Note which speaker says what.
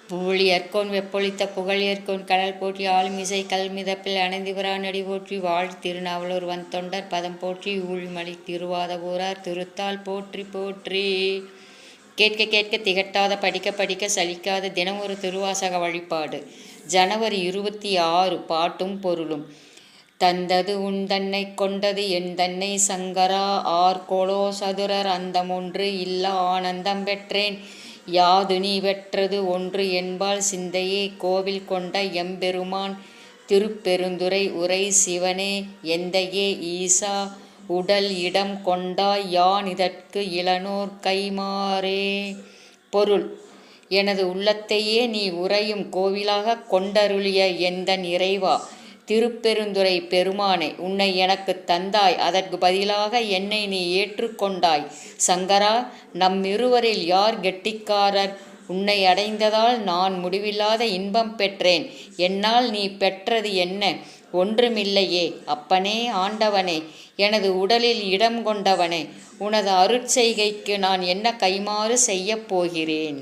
Speaker 1: புகழியர்கோன் வெப்பொழித்த புகழியர்கோன் கடல் போற்றி ஆளுமிசை கல்மிதப்பில் அணைந்திவரா நடி போற்றி வாழ் திருநாவலூர் தொண்டர் பதம் போற்றி ஊழிமலி திருவாத ஊரார் திருத்தால் போற்றி போற்றி. கேட்க கேட்க திகட்டாத படிக்க படிக்க சலிக்காத தினம் ஒரு திருவாசக வழிபாடு. ஜனவரி 26. பாட்டும் பொருளும். தந்தது உன் தன்னை கொண்டது என் தன்னை சங்கரா ஆர்கொலோ சதுரர் அந்தமொன்று இல்லா ஆனந்தம் பெற்றேன் யாது நீ பெற்றது ஒன்று என்பால் சிந்தையே கோவில் கொண்ட எம்பெருமான் திருப்பெருந்துறை உரை சிவனே எந்தையே ஈசா உடல் இடம் கொண்டாய் யான் இதற்கு இளனோர் கைமாறே. பொருள்: எனது உள்ளத்தையே நீ உறையும் கோவிலாக கொண்டருளிய எந்தன் இறைவா, திருப்பெருந்துறை பெருமானே, உன்னை எனக்குத் தந்தாய். அதற்கு பதிலாக என்னை நீ ஏற்றுக்கொண்டாய். சங்கரா, நம்மிருவரில் யார் கெட்டிக்காரர்? உன்னை அடைந்ததால் நான் முடிவில்லாத இன்பம் பெற்றேன். என்னால் நீ பெற்றது என்ன? ஒன்றுமில்லையே. அப்பனே, ஆண்டவனே, எனது உடலில் இடம் கொண்டவனே, உனது அருட்செய்கைக்கு நான் என்ன கைமாறு செய்யப் போகிறேன்?